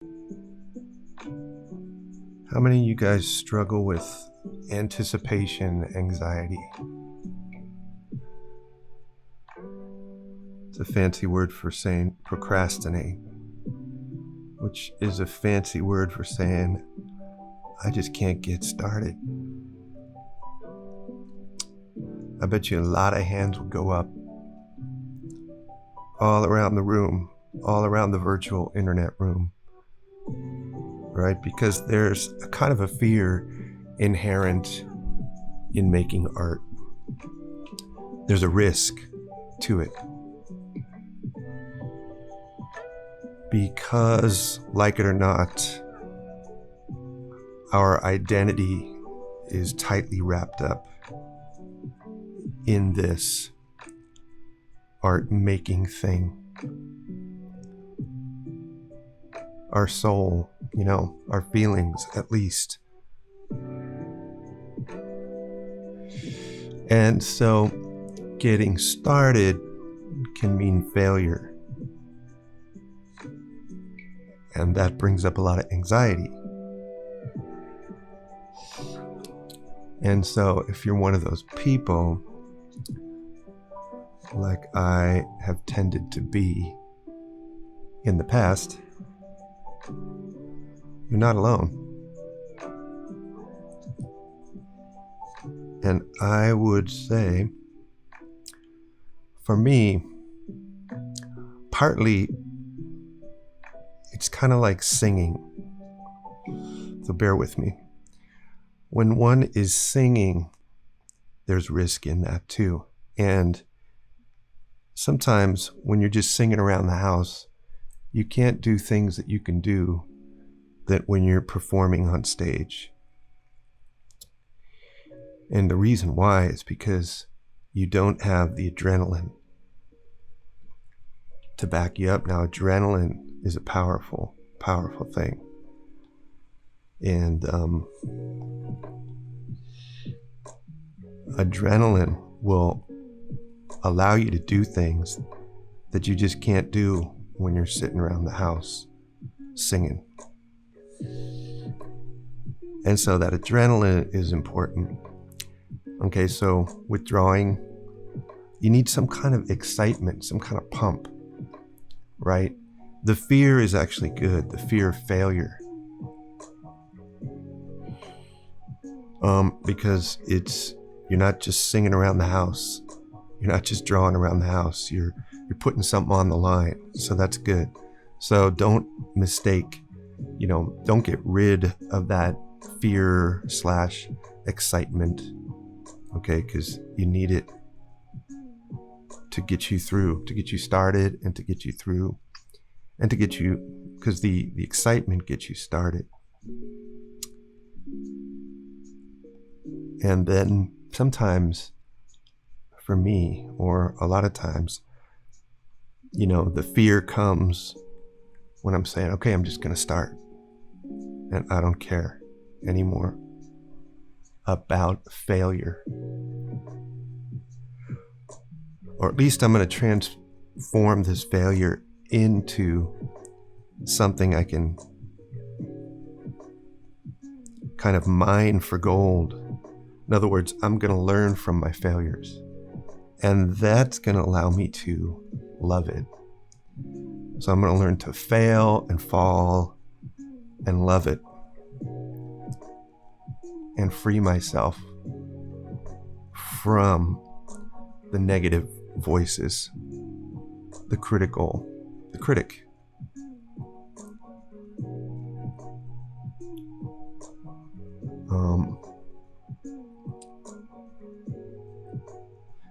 How many of you guys struggle with anticipation anxiety? It's a fancy word for saying procrastinate, which is a fancy word for saying I just can't get started. I bet you a lot of hands would go up all around the room, all around the virtual internet room, right? Because there's a kind of a fear inherent in making art. There's a risk to it. Because, like it or not, our identity is tightly wrapped up in this art making thing. Our soul, our feelings at least. And so getting started can mean failure. And that brings up a lot of anxiety. And so if you're one of those people, like I have tended to be in the past, you're not alone. And I would say, for me, partly it's kind of like singing. So bear with me. When one is singing, there's risk in that too. And sometimes when you're just singing around the house, you can't do things that you can do that when you're performing on stage. And the reason why is because you don't have the adrenaline to back you up. Now, adrenaline is a powerful, powerful thing. And adrenaline will allow you to do things that you just can't do when you're sitting around the house singing. And so that adrenaline is important. Okay, so with drawing, you need some kind of excitement, some kind of pump, right? The fear is actually good, the fear of failure. Because you're not just singing around the house. You're not just drawing around the house. You're putting something on the line. So that's good. So don't mistake, don't get rid of that fear / excitement. Okay, because you need it to get you through, to get you started and to get you through and to get you, because the excitement gets you started. And then sometimes, for me, or a lot of times, the fear comes when I'm saying, okay, I'm just going to start. And I don't care anymore about failure. Or at least I'm going to transform this failure into something I can kind of mine for gold. In other words, I'm going to learn from my failures. And that's going to allow me to love it. So I'm going to learn to fail and fall and love it. And free myself from the negative voices, the critic.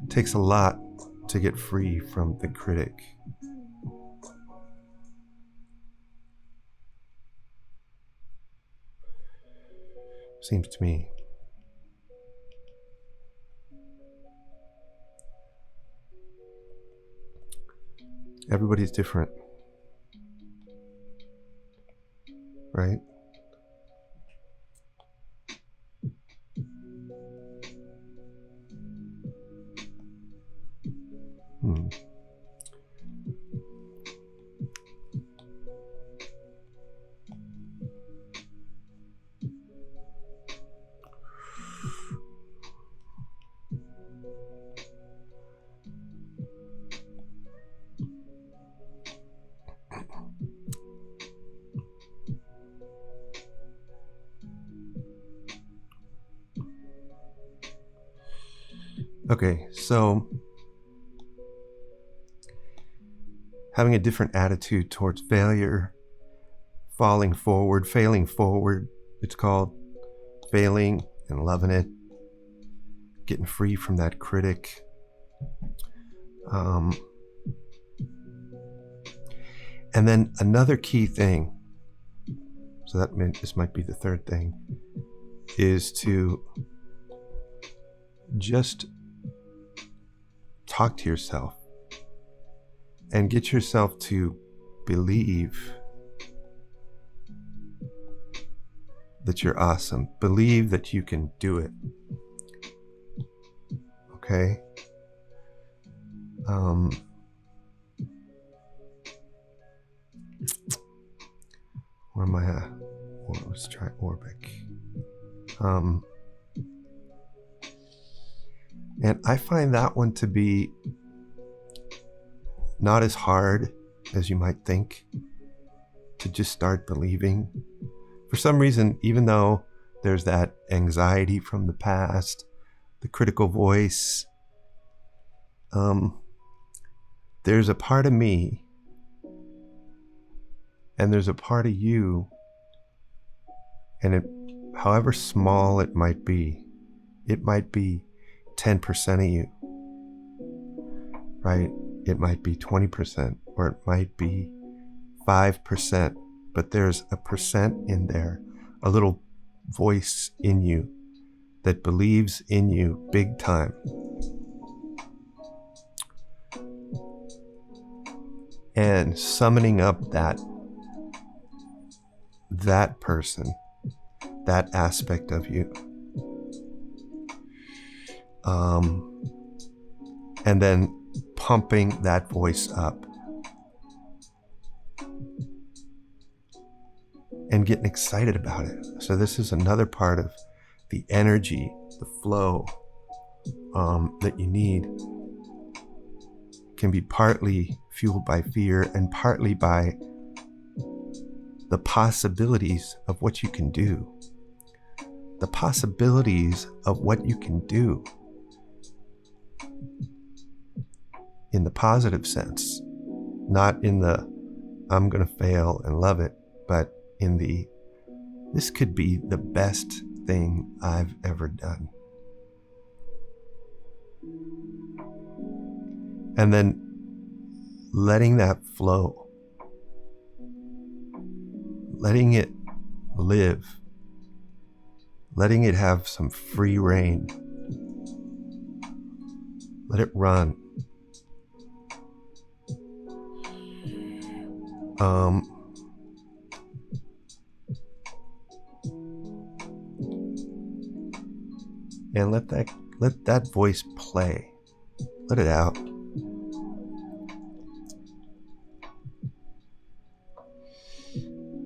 It takes a lot to get free from the critic. Seems to me. Everybody's different, right? Okay, so having a different attitude towards failure, failing forward, it's called failing and loving it, getting free from that critic. And then another key thing, so that meant this might be the third thing, is to just talk to yourself and get yourself to believe that you're awesome. Believe that you can do it. Okay? Where am I at? Let's try Orbic. And I find that one to be not as hard as you might think to just start believing. For some reason, even though there's that anxiety from the past, the critical voice, there's a part of me and there's a part of you, and it, however small it might be 10% of you, right? It might be 20%, or it might be 5%, but there's a percent in there, a little voice in you that believes in you big time. And summoning up that person, that aspect of you, and then pumping that voice up and getting excited about it. So this is another part of the energy, the flow that you need. Can be partly fueled by fear and partly by the possibilities of what you can do. The possibilities of what you can do in the positive sense, not in the I'm gonna fail and love it, but in the this could be the best thing I've ever done. And then letting that flow, letting it live, letting it have some free reign. Let it run. And let that voice play. Let it out.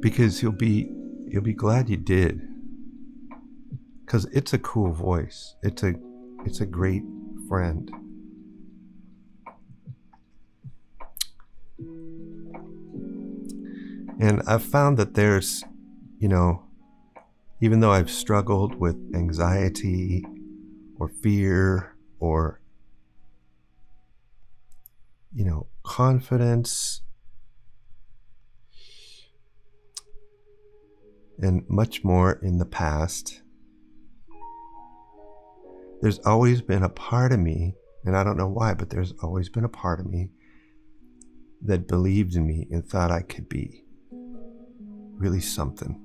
Because you'll be glad you did. Because it's a cool voice. It's a great friend. And I've found that there's, even though I've struggled with anxiety or fear or, confidence and much more in the past, there's always been a part of me, and I don't know why, but there's always been a part of me that believed in me and thought I could be really something,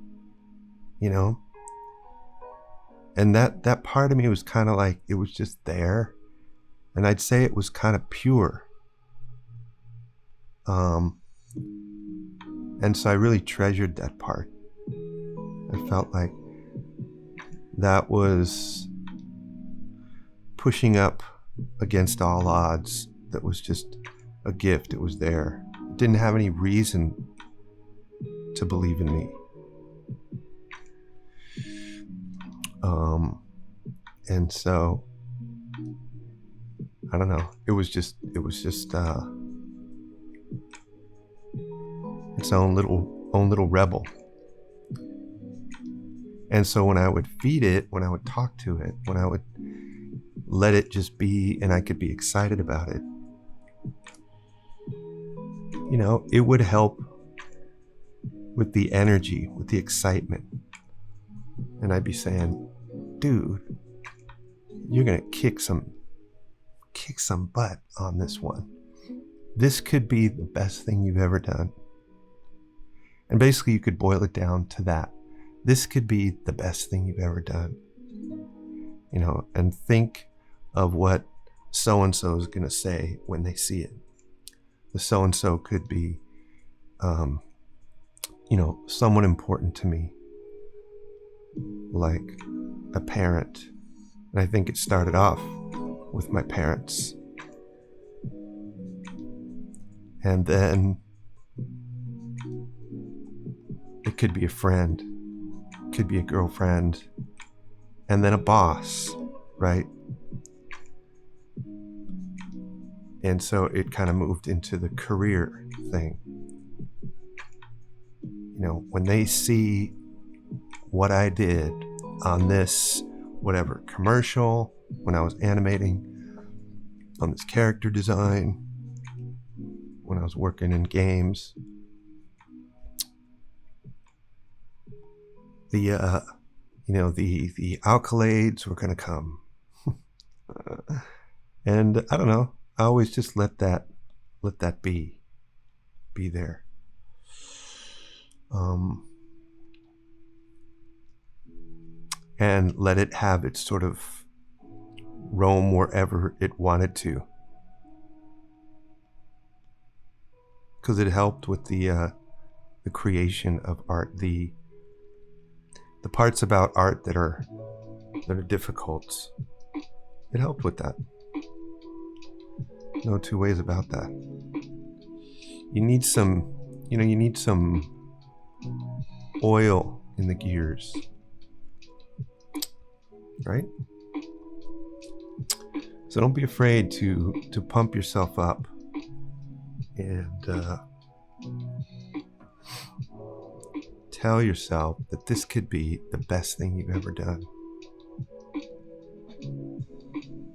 And that part of me was kind of like, it was just there. And I'd say it was kind of pure. And so I really treasured that part. I felt like that was pushing up against all odds. That was just a gift. It was there. It didn't have any reason to believe in me. And so I don't know. It was just its own little rebel. And so when I would feed it, when I would talk to it, when I would let it just be, and I could be excited about it, you know, it would help with the energy, with the excitement. And I'd be saying, dude, you're gonna kick some butt on this one. This could be the best thing you've ever done. And basically you could boil it down to that. This could be the best thing you've ever done. You know, and think of what so-and-so is gonna say when they see it. The so-and-so could be, you know, someone important to me, like a parent. And I think it started off with my parents. And then it could be a friend, it could be a girlfriend, and then a boss, right? And so it kind of moved into the career thing. You know, when they see what I did on this, whatever, commercial, when I was animating, on this character design, when I was working in games, the, you know, the accolades were going to come. And I don't know, I always just let that be there. And let it have its sort of roam wherever it wanted to. Because it helped with the creation of art, the parts about art that are difficult. It helped with that. No two ways about that. You need some, you know, you need some oil in the gears, right? So don't be afraid to pump yourself up and tell yourself that this could be the best thing you've ever done.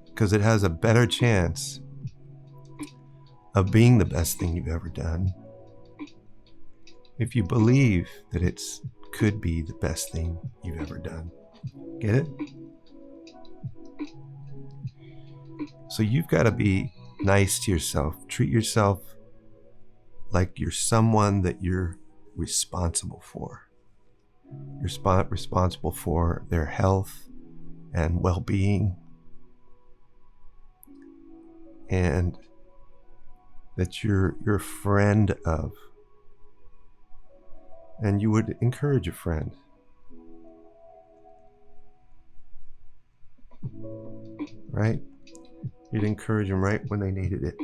Because it has a better chance of being the best thing you've ever done if you believe that it could be the best thing you've ever done. Get it? So you've got to be nice to yourself. Treat yourself like you're someone that you're responsible for. You're responsible for their health and well-being, and that you're a friend of, and you would encourage a friend. Right? You'd encourage them right when they needed it.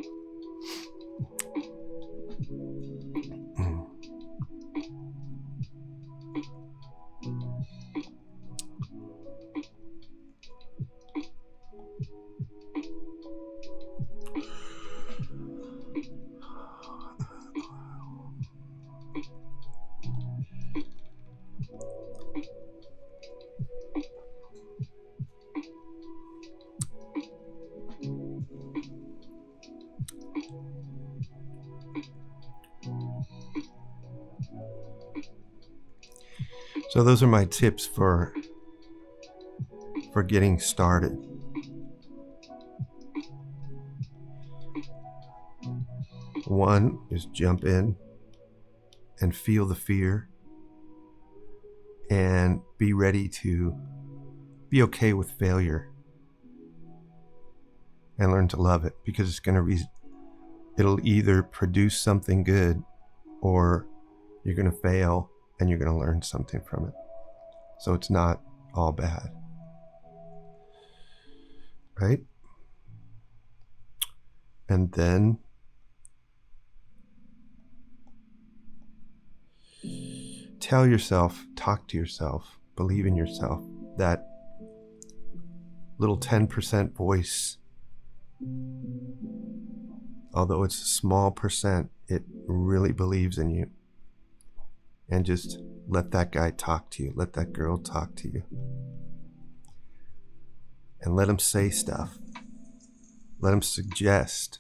So those are my tips for getting started. One is jump in and feel the fear and be ready to be okay with failure and learn to love it, because it's going to it'll either produce something good or you're going to fail and you're going to learn something from it. So it's not all bad. Right? And then tell yourself, talk to yourself, believe in yourself, that little 10% voice, although it's a small percent, it really believes in you. And just let that guy talk to you. Let that girl talk to you. and let them say stuff. Let them suggest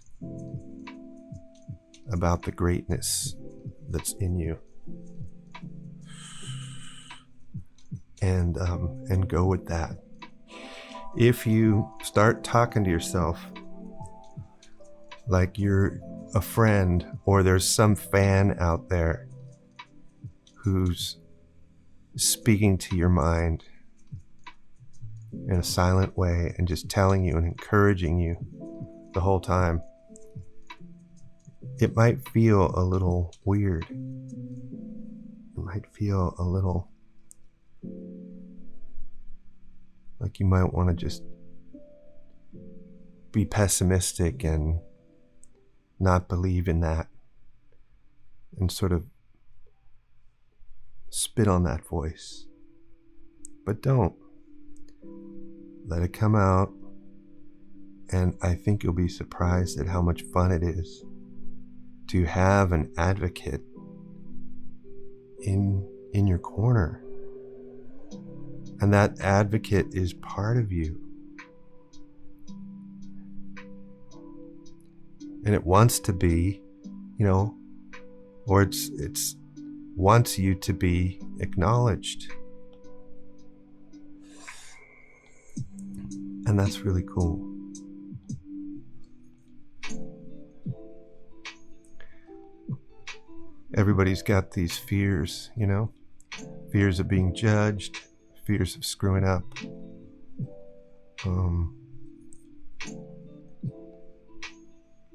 about the greatness that's in you. And go with that. If you start talking to yourself like you're a friend, or there's some fan out there who's speaking to your mind in a silent way and just telling you and encouraging you the whole time, it might feel a little weird. It might feel a little like you might want to just be pessimistic and not believe in that and sort of spit on that voice. But don't. Let it come out, and I think you'll be surprised at how much fun it is to have an advocate in your corner. And that advocate is part of you. And it wants to be, or it's wants you to be acknowledged. And that's really cool. Everybody's got these fears, fears of being judged, fears of screwing up.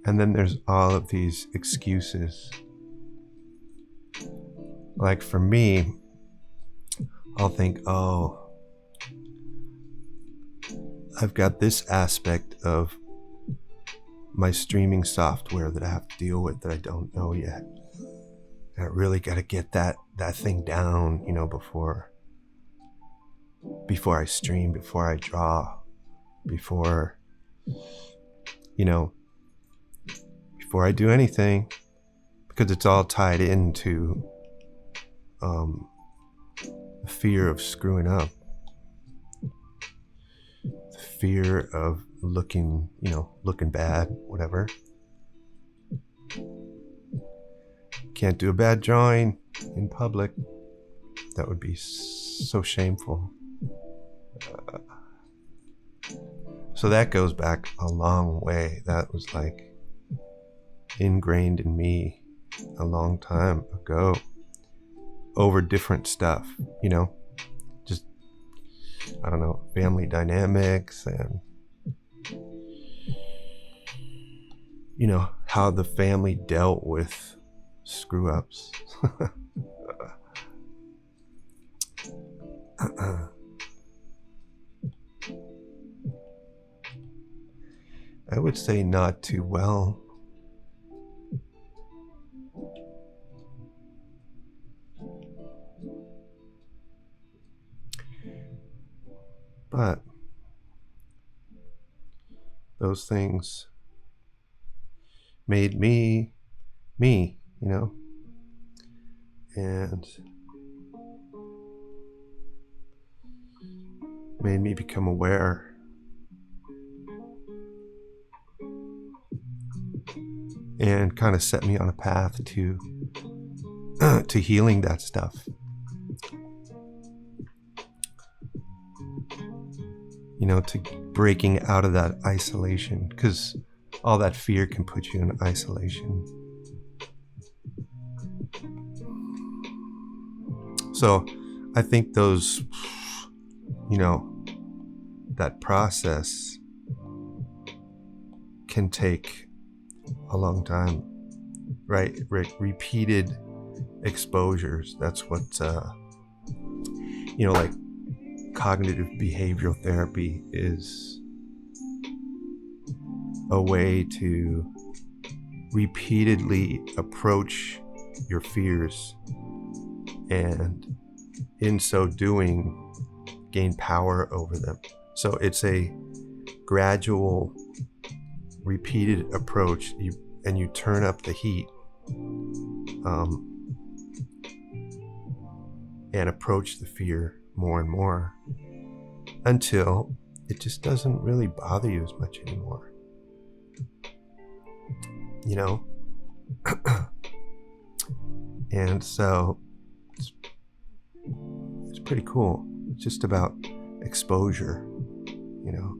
And then there's all of these excuses. Like for me, I'll think, oh, I've got this aspect of my streaming software that I have to deal with that I don't know yet. And I really got to get that thing down, before I stream, before I draw, before I do anything, because it's all tied into the fear of screwing up, the fear of looking bad, whatever. Can't do a bad drawing in public. That would be so shameful. So that goes back a long way. That was like ingrained in me a long time ago over different stuff, just, I don't know, family dynamics and, how the family dealt with screw ups. I would say not too well. But those things made me, and made me become aware. And kind of set me on a path to healing that stuff. To breaking out of that isolation, because all that fear can put you in isolation. So I think those, that process can take a long time, right? Repeated exposures. That's what, like cognitive behavioral therapy is a way to repeatedly approach your fears and in so doing gain power over them. So it's a gradual, repeated approach, and you turn up the heat and approach the fear more and more until it just doesn't really bother you as much anymore. You know? And so it's pretty cool. It's just about exposure, you know?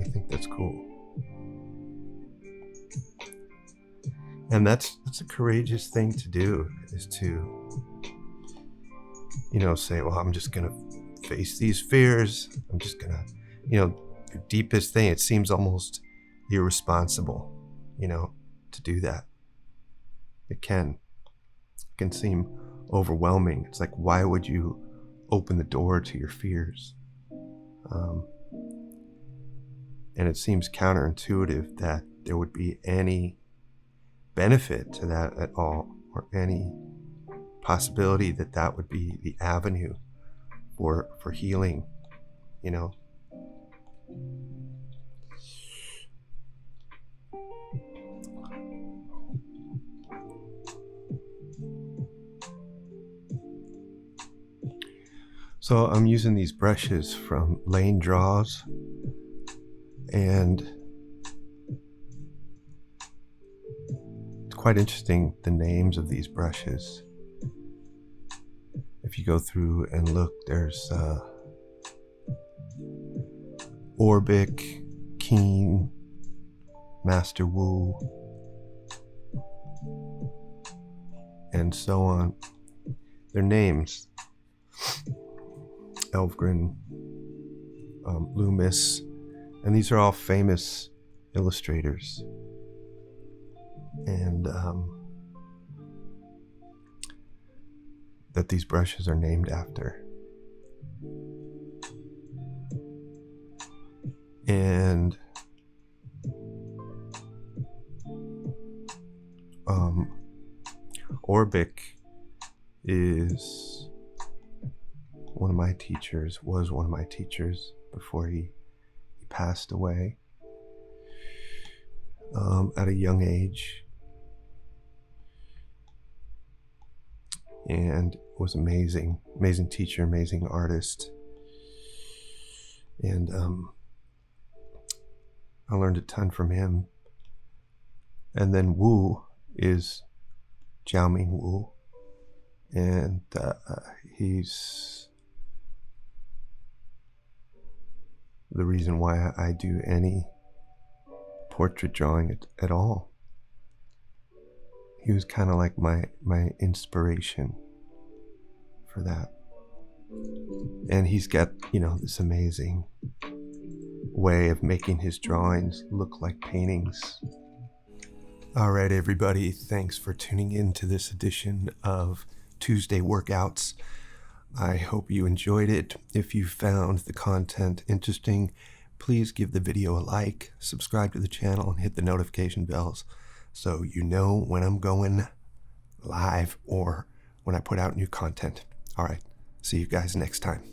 I think that's cool. And that's a courageous thing to do, is to, you know, say, well, I'm just going to face these fears. I'm just going to, you know, your deepest thing. It seems almost irresponsible, you know, to do that. It can seem overwhelming. It's like, why would you open the door to your fears? And it seems counterintuitive that there would be any benefit to that at all, or any possibility that that would be the avenue for healing, you know. So I'm using these brushes from Lane Draws, and it's quite interesting, the names of these brushes. If you go through and look, there's Orbic, Keen, Master Wu, and so on. Their names: Elvgren, Loomis, and these are all famous illustrators. And that these brushes are named after. And Orbic is one of my teachers, was one of my teachers before he passed away at a young age, and was amazing teacher, amazing artist. And I learned a ton from him. And then Wu is Jiaoming Wu, and he's the reason why I do any portrait drawing at all. He was kind of like my inspiration for that. And he's got, you know, this amazing way of making his drawings look like paintings. All right, everybody, thanks for tuning in to this edition of Tuesday Workouts. I hope you enjoyed it. If you found the content interesting, please give the video a like, subscribe to the channel, and hit the notification bells so you know when I'm going live or when I put out new content. All right, see you guys next time.